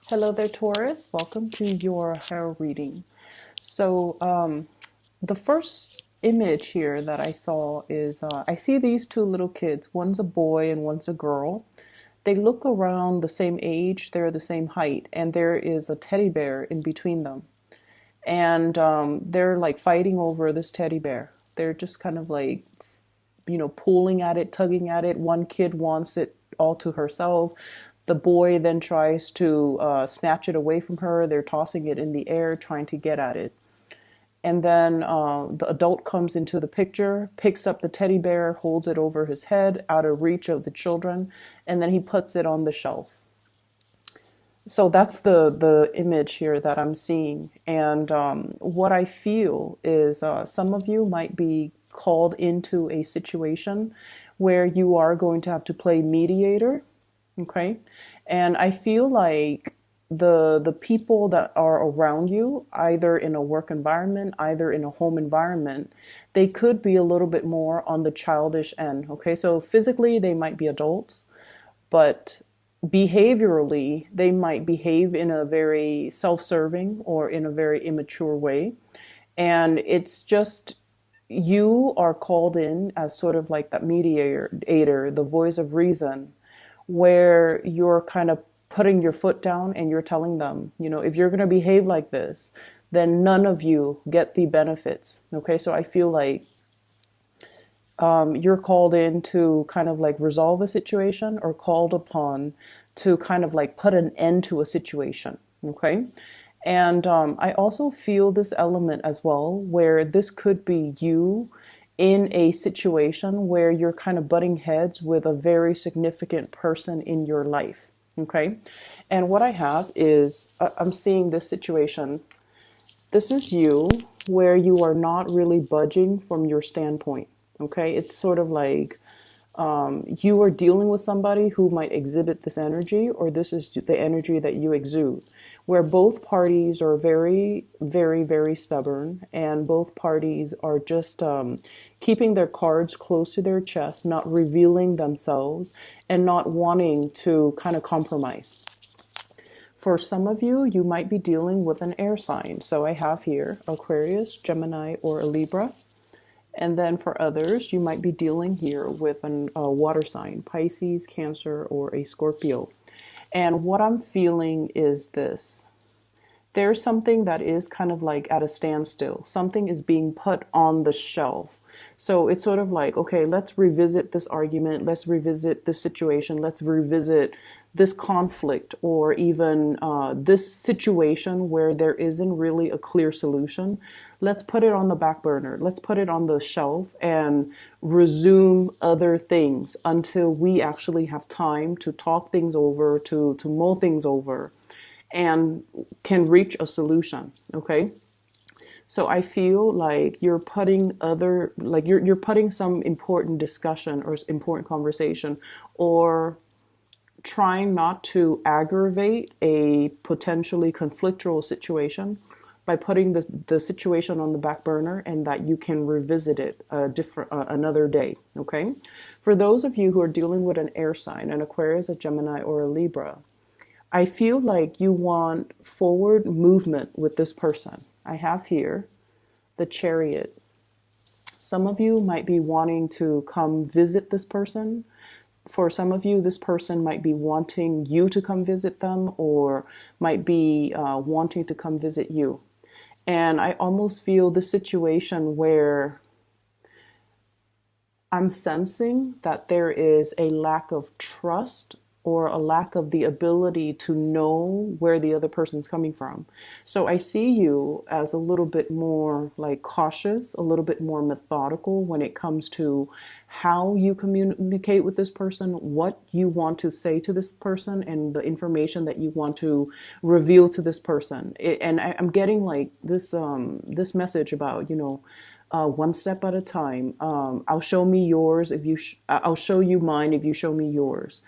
Hello there, Taurus. Welcome to your tarot reading. The first image here that I saw is I see these two little kids. One's a boy and one's a girl. They look around the same age, they're the same height, and there is a teddy bear in between them. And they're like fighting over this teddy bear. They're just kind of like, pulling at it, tugging at it. One kid wants it all to herself. The boy then tries to snatch it away from her. They're tossing it in the air, trying to get at it. And then the adult comes into the picture, picks up the teddy bear, holds it over his head, out of reach of the children, and then he puts it on the shelf. So that's the image here that I'm seeing. And what I feel is some of you might be called into a situation where you are going to have to play mediator. Okay. And I feel like the people that are around you, either in a work environment, either in a home environment, they could be a little bit more on the childish end. Okay. So physically, they might be adults, but behaviorally, they might behave in a very self-serving or in a very immature way. And it's just you are called in as sort of like that mediator, the voice of reason, where you're kind of putting your foot down and you're telling them, if you're going to behave like this, then none of you get the benefits. Okay, so I feel like you're called in to kind of like resolve a situation or called upon to kind of like put an end to a situation. Okay. And I also feel this element as well, where this could be you in a situation where you're kind of butting heads with a very significant person in your life. Okay. And what I have is I'm seeing this situation. This is you where you are not really budging from your standpoint. Okay. It's sort of like you are dealing with somebody who might exhibit this energy, or this is the energy that you exude, where both parties are very, very, very stubborn, and both parties are just keeping their cards close to their chest, not revealing themselves, and not wanting to kind of compromise. For some of you, you might be dealing with an air sign. So I have here Aquarius, Gemini, or a Libra. And then for others, you might be dealing here with a water sign, Pisces, Cancer, or a Scorpio. And what I'm feeling is this. There's something that is kind of like at a standstill. Something is being put on the shelf. So it's sort of like, okay, let's revisit this argument. Let's revisit this situation. Let's revisit this conflict, or even this situation where there isn't really a clear solution. Let's put it on the back burner. Let's put it on the shelf and resume other things until we actually have time to talk things over, to mull things over, and can reach a solution. Okay. So I feel like you're putting you're putting some important discussion or important conversation, or trying not to aggravate a potentially conflictual situation by putting the situation on the back burner, and that you can revisit it another day. Okay. For those of you who are dealing with an air sign, an Aquarius, a Gemini, or a Libra, I feel like you want forward movement with this person. I have here the Chariot. Some of you might be wanting to come visit this person. For some of you, this person might be wanting you to come visit them, or might be wanting to come visit you. And I almost feel the situation where I'm sensing that there is a lack of trust, or a lack of the ability to know where the other person's coming from. So I see you as a little bit more like cautious, a little bit more methodical when it comes to how you communicate with this person, what you want to say to this person, and the information that you want to reveal to this person. And I'm getting like this message about, one step at a time. I'll show me yours if you. I'll show you mine if you show me yours.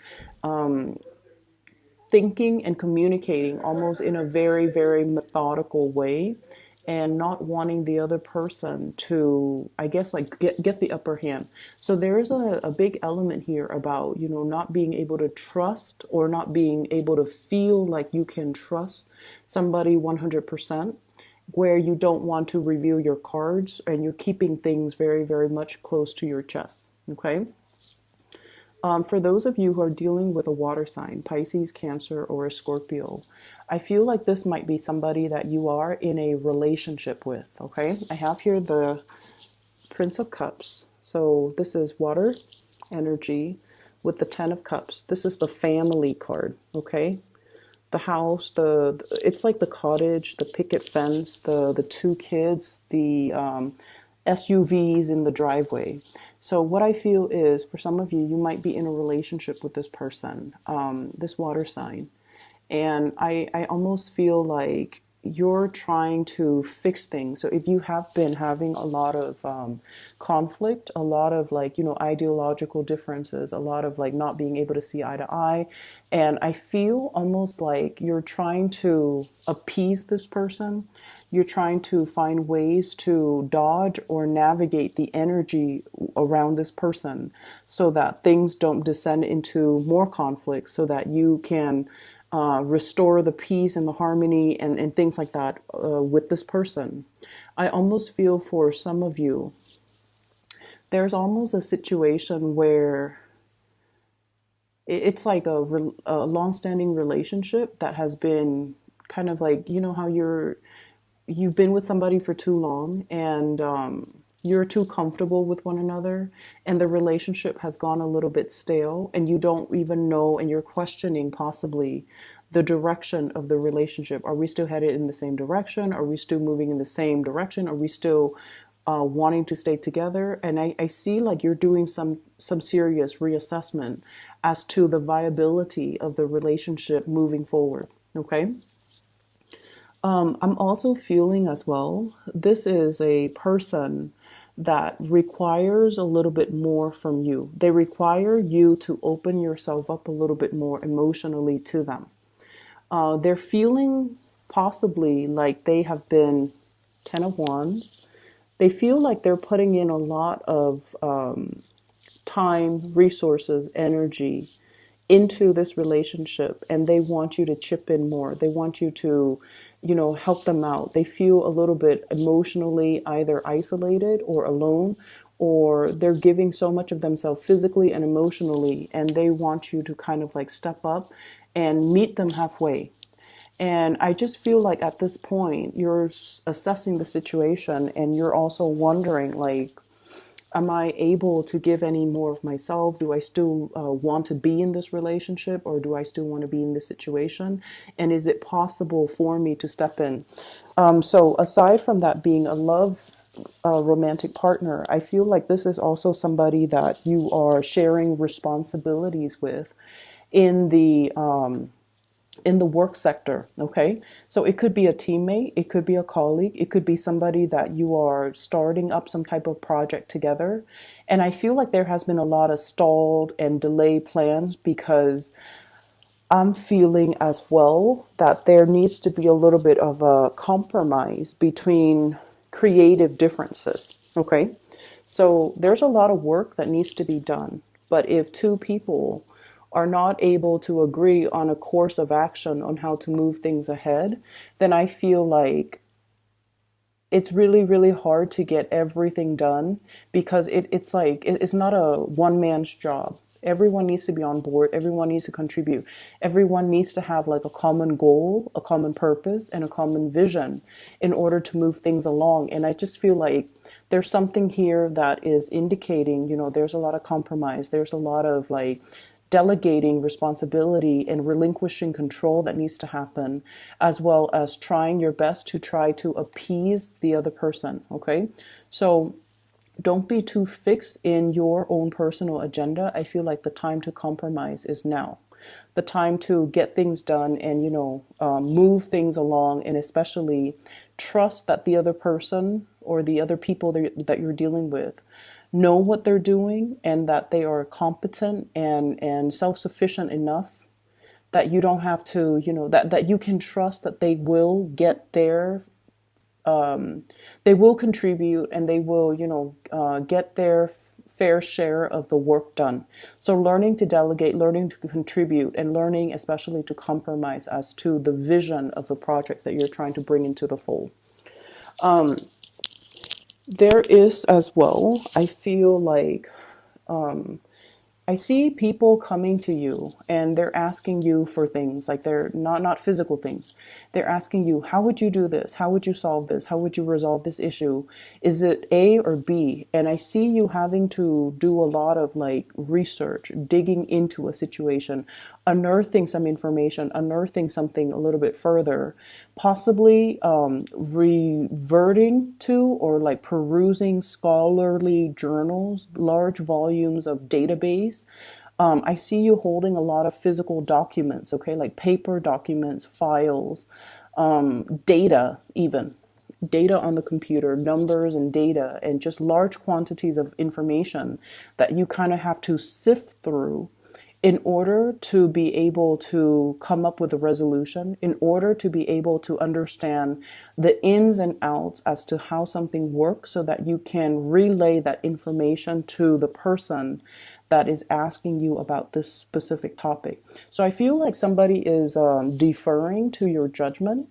Thinking and communicating almost in a very, very methodical way, and not wanting the other person to, I guess, like get the upper hand. So there is a big element here about, not being able to trust, or not being able to feel like you can trust somebody 100%, where you don't want to reveal your cards and you're keeping things very, very much close to your chest. Okay. For those of you who are dealing with a water sign, Pisces, Cancer, or a Scorpio, I feel like this might be somebody that you are in a relationship with. Okay. I have here the Prince of Cups. So this is water energy with the Ten of Cups. This is the family card. Okay. The house, it's like the cottage, the picket fence, the two kids, the SUVs in the driveway. So what I feel is, for some of you, you might be in a relationship with this person, this water sign, and I almost feel like you're trying to fix things. So if you have been having a lot of conflict, a lot of like, ideological differences, a lot of like not being able to see eye to eye. And I feel almost like you're trying to appease this person. You're trying to find ways to dodge or navigate the energy around this person so that things don't descend into more conflict, so that you can restore the peace and the harmony and things like that with this person. I almost feel for some of you, there's almost a situation where it's like a long-standing relationship that has been kind of like, how you've been with somebody for too long, and you're too comfortable with one another, and the relationship has gone a little bit stale, and you don't even know, and you're questioning possibly the direction of the relationship. Are we still headed in the same direction? Are we still moving in the same direction? Are we still wanting to stay together? And I see like you're doing some serious reassessment as to the viability of the relationship moving forward. Okay. I'm also feeling as well, this is a person that requires a little bit more from you. They require you to open yourself up a little bit more emotionally to them. They're feeling possibly like they have been Ten of Wands. They feel like they're putting in a lot of time, resources, energy into this relationship, and they want you to chip in more. They want you to, help them out. They feel a little bit emotionally either isolated or alone, or they're giving so much of themselves physically and emotionally, and they want you to kind of like step up and meet them halfway. And I just feel like at this point, you're assessing the situation, and you're also wondering, like, am I able to give any more of myself? Do I still want to be in this relationship, or do I still want to be in this situation? And is it possible for me to step in? So aside from that being a love romantic partner, I feel like this is also somebody that you are sharing responsibilities with in the work sector. Okay. So it could be a teammate, it could be a colleague, it could be somebody that you are starting up some type of project together. And I feel like there has been a lot of stalled and delayed plans, because I'm feeling as well that there needs to be a little bit of a compromise between creative differences. Okay. So there's a lot of work that needs to be done. But if two people are not able to agree on a course of action on how to move things ahead, then I feel like it's really, really hard to get everything done, because it's like it's not a one man's job. Everyone needs to be on board. Everyone needs to contribute. Everyone needs to have like a common goal, a common purpose, and a common vision in order to move things along. And I just feel like there's something here that is indicating, there's a lot of compromise. There's a lot of like delegating responsibility and relinquishing control that needs to happen, as well as trying your best to try to appease the other person. Okay. So don't be too fixed in your own personal agenda. I feel like the time to compromise is now. The time to get things done and, move things along, and especially trust that the other person or the other people that you're dealing with know what they're doing, and that they are competent and self-sufficient enough that you don't have to, that you can trust that they will get there they will contribute, and they will, get their fair share of the work done. So learning to delegate, learning to contribute, and learning especially to compromise as to the vision of the project that you're trying to bring into the fold. There is as well, I feel like I see people coming to you and they're asking you for things, like they're not physical things. They're asking you, how would you do this? How would you solve this? How would you resolve this issue? Is it A or B? And I see you having to do a lot of like research, digging into a situation, unearthing some information, unearthing something a little bit further, possibly reverting to or like perusing scholarly journals, large volumes of database. I see you holding a lot of physical documents, okay, like paper documents, files, data, even data on the computer, numbers and data, and just large quantities of information that you kind of have to sift through in order to be able to come up with a resolution, in order to be able to understand the ins and outs as to how something works, so that you can relay that information to the person that is asking you about this specific topic. So I feel like somebody is deferring to your judgment,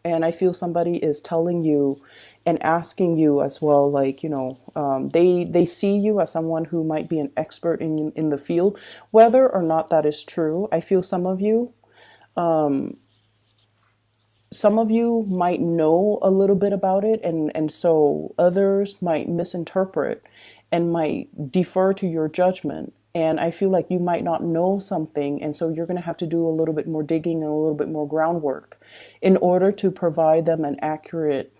and I feel somebody is telling you and asking you as well, like, they see you as someone who might be an expert in the field, whether or not that is true. I feel some of you might know a little bit about it, and so others might misinterpret and might defer to your judgment. And I feel like you might not know something, and so you're going to have to do a little bit more digging and a little bit more groundwork in order to provide them an accurate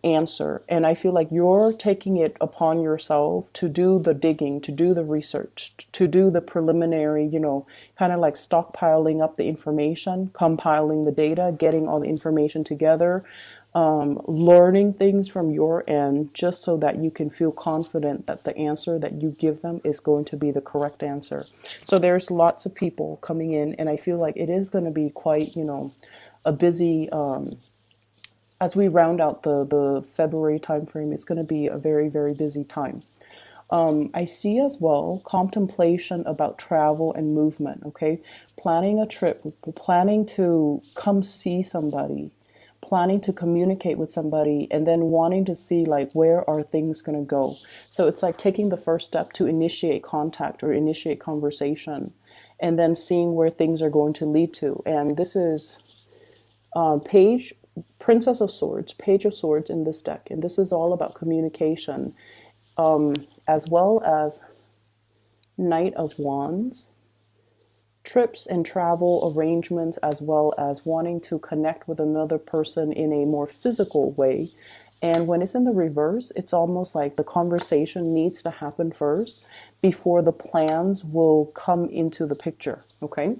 answer. And I feel like you're taking it upon yourself to do the digging, to do the research, to do the preliminary, kind of like stockpiling up the information, compiling the data, getting all the information together, learning things from your end, just so that you can feel confident that the answer that you give them is going to be the correct answer. So there's lots of people coming in, and I feel like it is going to be quite, a busy, as we round out the February timeframe, it's going to be a very, very busy time. I see as well contemplation about travel and movement, okay? Planning a trip, planning to come see somebody, planning to communicate with somebody, and then wanting to see like where are things going to go. So it's like taking the first step to initiate contact or initiate conversation, and then seeing where things are going to lead to. And this is Princess of Swords, Page of Swords in this deck. And this is all about communication, as well as Knight of Wands, trips and travel arrangements, as well as wanting to connect with another person in a more physical way. And when it's in the reverse, it's almost like the conversation needs to happen first before the plans will come into the picture, okay?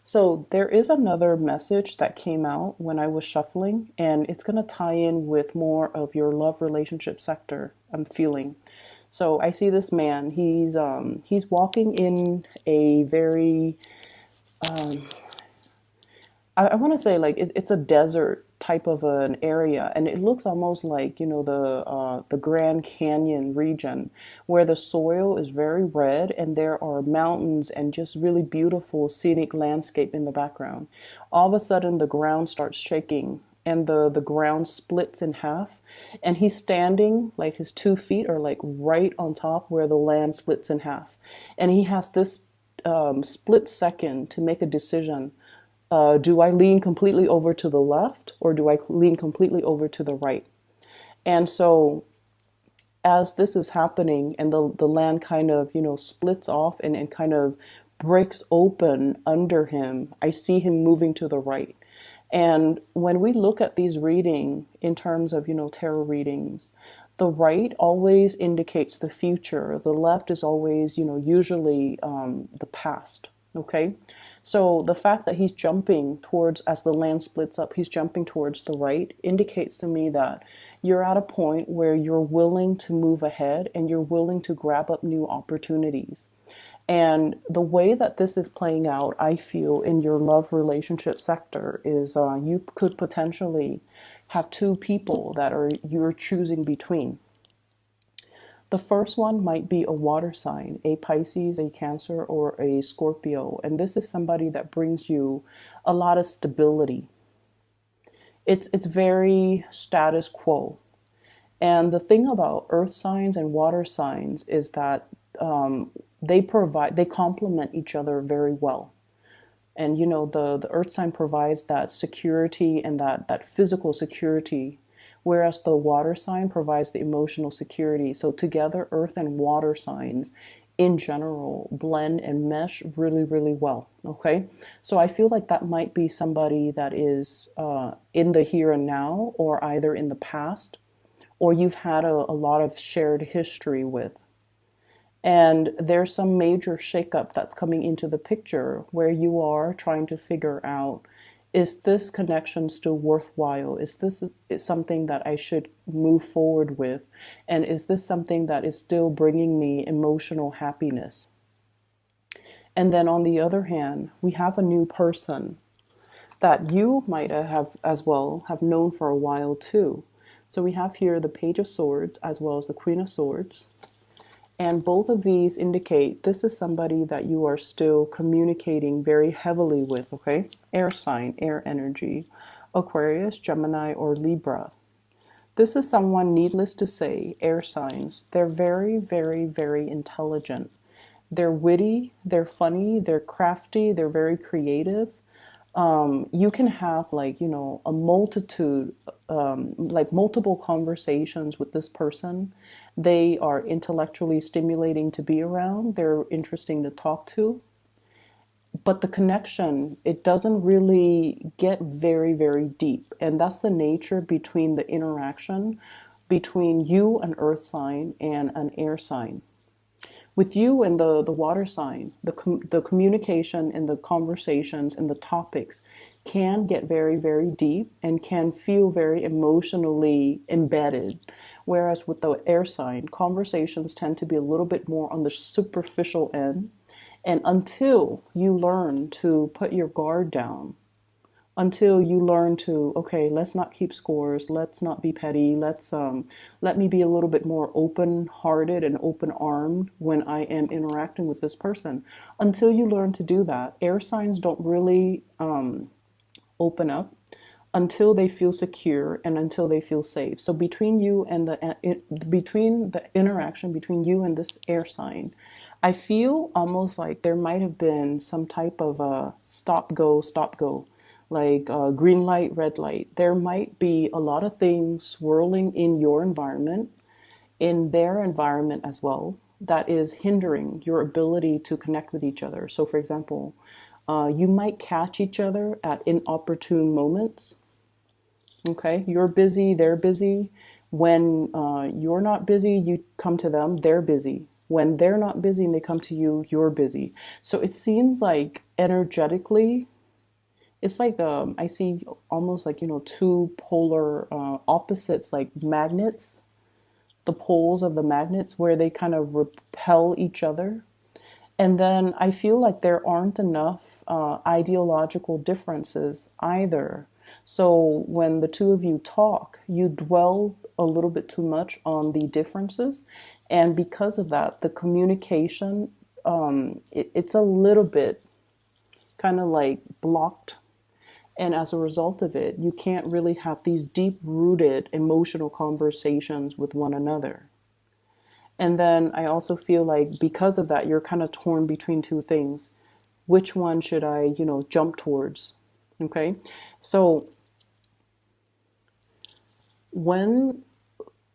So there is another message that came out when I was shuffling, and it's going to tie in with more of your love relationship sector, I'm feeling. So I see this man. He's walking in a very I want to say like it's a desert type of an area, and it looks almost like the Grand Canyon region, where the soil is very red and there are mountains and just really beautiful scenic landscape in the background. All of a sudden the ground starts shaking and the ground splits in half, and he's standing, like his 2 feet are like right on top where the land splits in half, and he has this split second to make a decision. Do I lean completely over to the left, or do I lean completely over to the right? And so as this is happening and the land kind of, splits off and kind of breaks open under him, I see him moving to the right. And when we look at these reading in terms of, tarot readings, the right always indicates the future. The left is always, usually the past. Okay, so the fact that he's jumping towards, as the land splits up, he's jumping towards the right, indicates to me that you're at a point where you're willing to move ahead and you're willing to grab up new opportunities. And the way that this is playing out, I feel, in your love relationship sector is you could potentially have two people that are you're choosing between. The first one might be a water sign, a Pisces, a Cancer, or a Scorpio. And this is somebody that brings you a lot of stability. It's very status quo. And the thing about earth signs and water signs is that they complement each other very well. And the earth sign provides that security and that physical security, whereas the water sign provides the emotional security. So together, earth and water signs in general blend and mesh really, really well. Okay, so I feel like that might be somebody that is in the here and now, or either in the past, or you've had a lot of shared history with. And there's some major shakeup that's coming into the picture where you are trying to figure out, is this connection still worthwhile? Is this something that I should move forward with? And is this something that is still bringing me emotional happiness? And then on the other hand, we have a new person that you might have as well have known for a while too. So we have here the Page of Swords as well as the Queen of Swords. And both of these indicate this is somebody that you are still communicating very heavily with, okay? Air sign, air energy, Aquarius, Gemini, or Libra. This is someone, needless to say, air signs. They're very, very, very intelligent. They're witty, they're funny, they're crafty, they're very creative. You can have a multitude, like multiple conversations with this person. They are intellectually stimulating to be around. They're interesting to talk to. But the connection, it doesn't really get very, very deep. And that's the nature between the interaction between you, an earth sign, and an air sign. With you and the water sign, the communication and the conversations and the topics can get very, very deep and can feel very emotionally embedded. Whereas with the air sign, conversations tend to be a little bit more on the superficial end. And until you learn to put your guard down, until you learn to, okay, let's not keep scores, let's not be petty, let me be a little bit more open-hearted and open-armed when I am interacting with this person. Until you learn to do that, air signs don't really open up until they feel secure and until they feel safe. So between between the interaction between you and this air sign, I feel almost like there might have been some type of a stop go, like green light, red light. There might be a lot of things swirling in your environment, in their environment as well, that is hindering your ability to connect with each other. So for example, you might catch each other at inopportune moments. Okay, you're busy, they're busy. When you're not busy, you come to them, they're busy. When they're not busy and they come to you, you're busy. So it seems like energetically, it's like I see almost like two polar opposites, like magnets, the poles of the magnets where they kind of repel each other. And then I feel like there aren't enough ideological differences either. So when the two of you talk, you dwell a little bit too much on the differences. And because of that, the communication, it's a little bit kind of like blocked. And as a result of it, you can't really have these deep-rooted emotional conversations with one another. And then I also feel like because of that, you're kind of torn between two things. Which one should I, jump towards? Okay. So when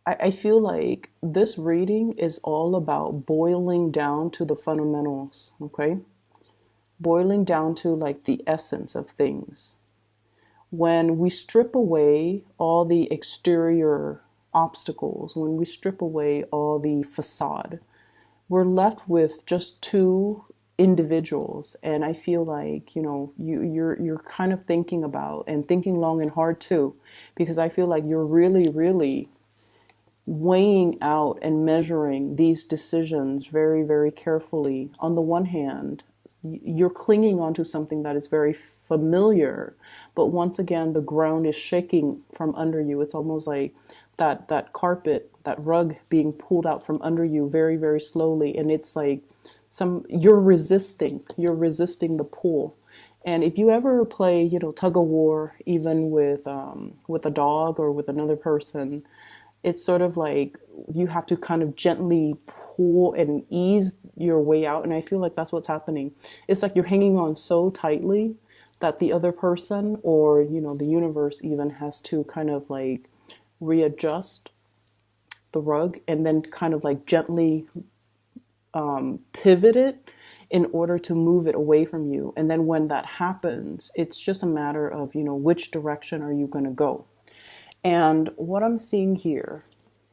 I feel like this reading is all about boiling down to the fundamentals. Okay. Boiling down to like the essence of things. When we strip away all the exterior obstacles, when we strip away all the facade, we're left with just two individuals. And I feel like you're kind of thinking about and thinking long and hard too, because I feel like you're really, really weighing out and measuring these decisions very, very carefully. On the one hand, you're clinging onto something that is very familiar, but once again, the ground is shaking from under you. It's almost like that carpet, that rug being pulled out from under you very, very slowly, and it's like you're resisting the pull. And if you ever play, tug of war, even with a dog or with another person, it's sort of like you have to kind of gently pull and ease your way out. And I feel like that's what's happening. It's like you're hanging on so tightly that the other person, or the universe even, has to kind of like readjust the rug and then kind of like gently pivot it in order to move it away from you. And then when that happens, it's just a matter of, which direction are you going to go? And what I'm seeing here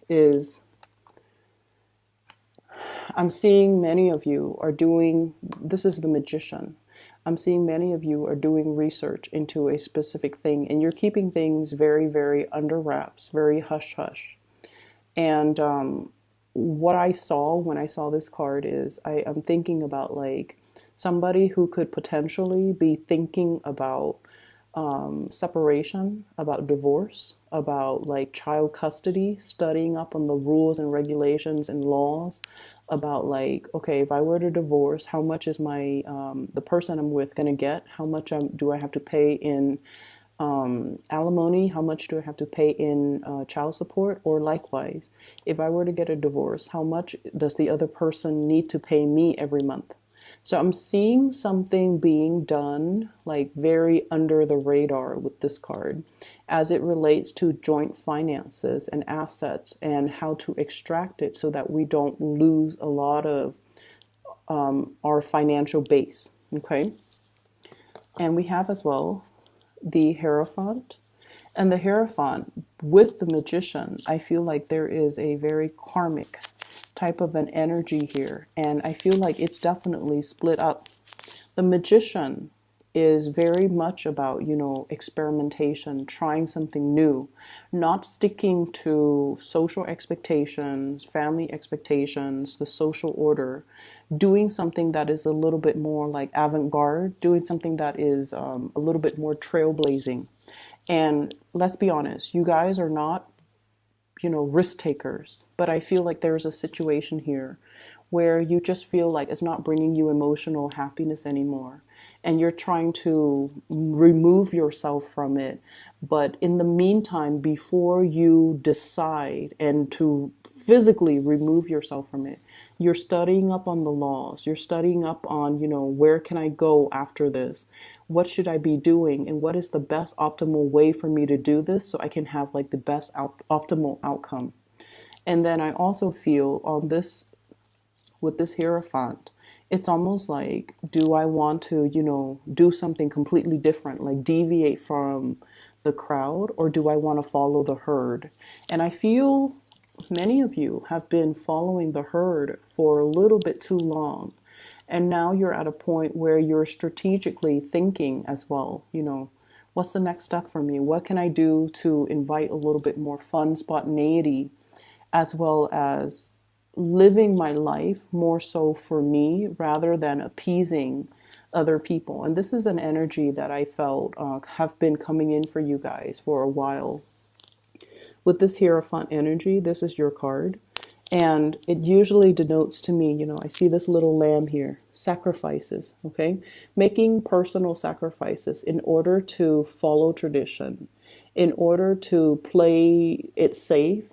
is I'm seeing many of you are doing, this is the Magician. I'm seeing many of you are doing research into a specific thing, and you're keeping things very, very under wraps, very hush hush. And what I saw when I saw this card is I'm thinking about like somebody who could potentially be thinking about separation, about divorce, about like child custody, studying up on the rules and regulations and laws about like, okay, if I were to divorce, how much is my the person I'm with gonna get? How much do I have to pay in alimony? How much do I have to pay in child support? Or likewise, if I were to get a divorce, how much does the other person need to pay me every month? So I'm seeing something being done like very under the radar with this card as it relates to joint finances and assets and how to extract it so that we don't lose a lot of our financial base. Okay. And we have as well the Hierophant. And the Hierophant with the Magician, I feel like there is a very karmic type of an energy here. And I feel like it's definitely split up. The Magician is very much about, experimentation, trying something new, not sticking to social expectations, family expectations, the social order, doing something that is a little bit more like avant-garde, doing something that is a little bit more trailblazing. And let's be honest, you guys are not risk takers. But I feel like there's a situation here where you just feel like it's not bringing you emotional happiness anymore. And you're trying to remove yourself from it. But in the meantime, before you decide and to physically remove yourself from it, you're studying up on the laws. You're studying up on, where can I go after this? What should I be doing? And what is the best optimal way for me to do this so I can have like the best optimal outcome? And then I also feel on this, with this Hierophant, it's almost like, do I want to, do something completely different, like deviate from the crowd, or do I want to follow the herd? And I feel many of you have been following the herd for a little bit too long. And now you're at a point where you're strategically thinking as well, what's the next step for me? What can I do to invite a little bit more fun, spontaneity, as well as living my life more so for me rather than appeasing other people? And this is an energy that I felt have been coming in for you guys for a while. With this Hierophant energy, this is your card. And it usually denotes to me, I see this little lamb here, sacrifices, okay? Making personal sacrifices in order to follow tradition, in order to play it safe,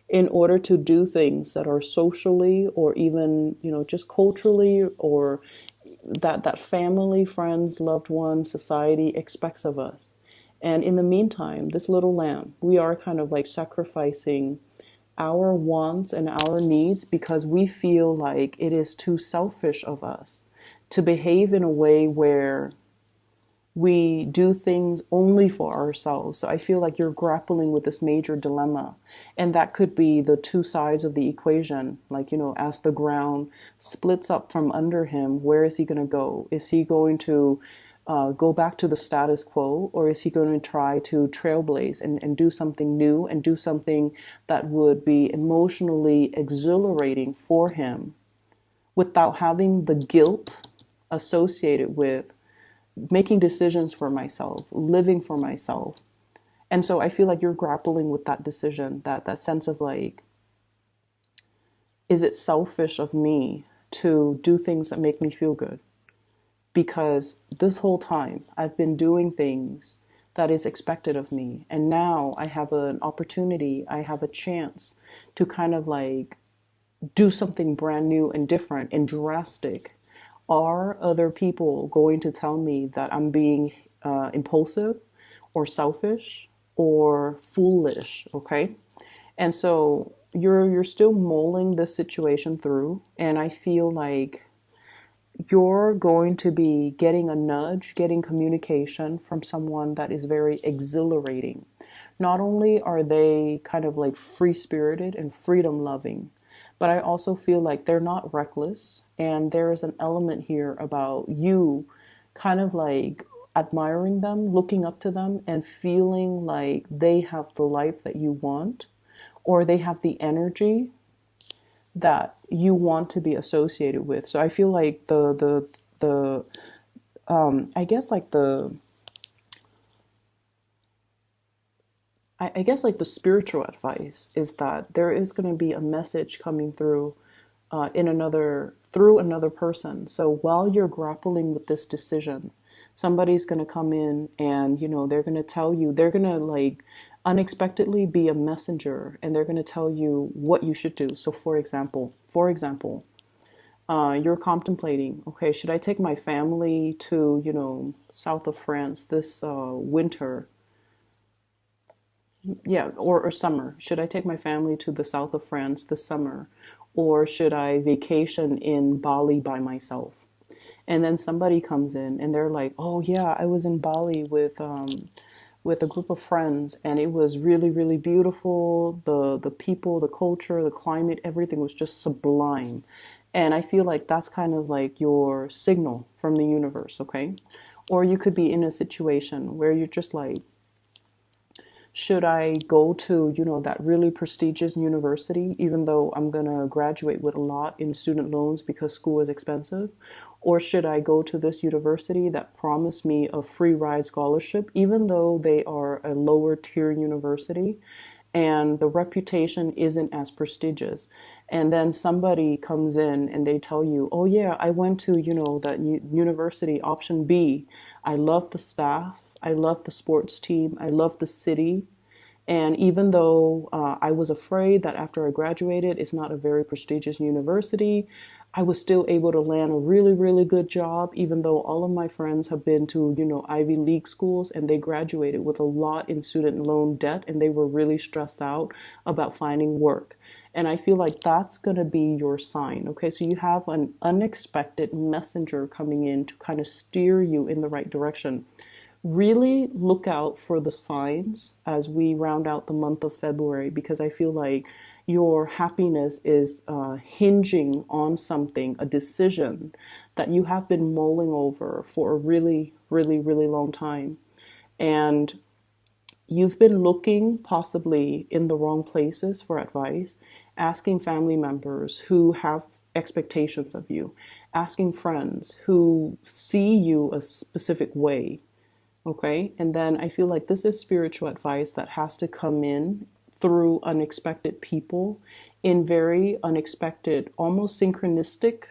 in order to do things that are socially or even, just culturally, or that family, friends, loved ones, society expects of us. And in the meantime, this little lamb, we are kind of like sacrificing our wants and our needs because we feel like it is too selfish of us to behave in a way where we do things only for ourselves. So I feel like you're grappling with this major dilemma. And that could be the two sides of the equation. Like, as the ground splits up from under him, where is he going to go? Is he going to go back to the status quo, or is he going to try to trailblaze and do something new and do something that would be emotionally exhilarating for him without having the guilt associated with making decisions for myself, living for myself? And so I feel like you're grappling with that decision, that sense of like, is it selfish of me to do things that make me feel good? Because this whole time I've been doing things that is expected of me. And now I have an opportunity, I have a chance to kind of like do something brand new and different and drastic. Are other people going to tell me that I'm being impulsive or selfish or foolish? Okay. And so you're still mulling this situation through, and I feel like you're going to be getting a nudge, getting communication from someone that is very exhilarating. Not only are they kind of like free spirited and freedom loving, but I also feel like they're not reckless. And there is an element here about you kind of like admiring them, looking up to them, and feeling like they have the life that you want, or they have the energy that you want to be associated with. So I feel like the I guess like I guess like the spiritual advice is that there is going to be a message coming through in another through another person. So while you're grappling with this decision, somebody's going to come in and they're going to tell you, they're going to like unexpectedly be a messenger, and they're going to tell you what you should do. So for example, you're contemplating, okay, should I take my family to south of France this winter? Yeah, or summer. Should I take my family to the south of France this summer? Or should I vacation in Bali by myself? And then somebody comes in and they're like, "Oh yeah, I was in Bali with a group of friends, and it was really, really beautiful. The people, the culture, the climate, everything was just sublime." And I feel like that's kind of like your signal from the universe, okay? Or you could be in a situation where you're just like, should I go to, that really prestigious university, even though I'm going to graduate with a lot in student loans because school is expensive? Or should I go to this university that promised me a free ride scholarship, even though they are a lower tier university and the reputation isn't as prestigious? And then somebody comes in and they tell you, "Oh yeah, I went to, that university option B. I love the staff. I love the sports team. I love the city. And even though I was afraid that after I graduated, it's not a very prestigious university, I was still able to land a really, really good job, even though all of my friends have been to, Ivy League schools, and they graduated with a lot in student loan debt, and they were really stressed out about finding work." And I feel like that's going to be your sign. Okay, so you have an unexpected messenger coming in to kind of steer you in the right direction. Really look out for the signs as we round out the month of February, because I feel like your happiness is hinging on something, a decision that you have been mulling over for a really, really, really long time. And you've been looking possibly in the wrong places for advice, asking family members who have expectations of you, asking friends who see you a specific way. Okay. And then I feel like this is spiritual advice that has to come in through unexpected people in very unexpected, almost synchronistic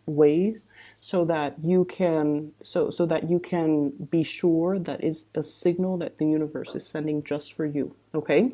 ways, so that you can so that you can be sure that is a signal that the universe is sending just for you. Okay.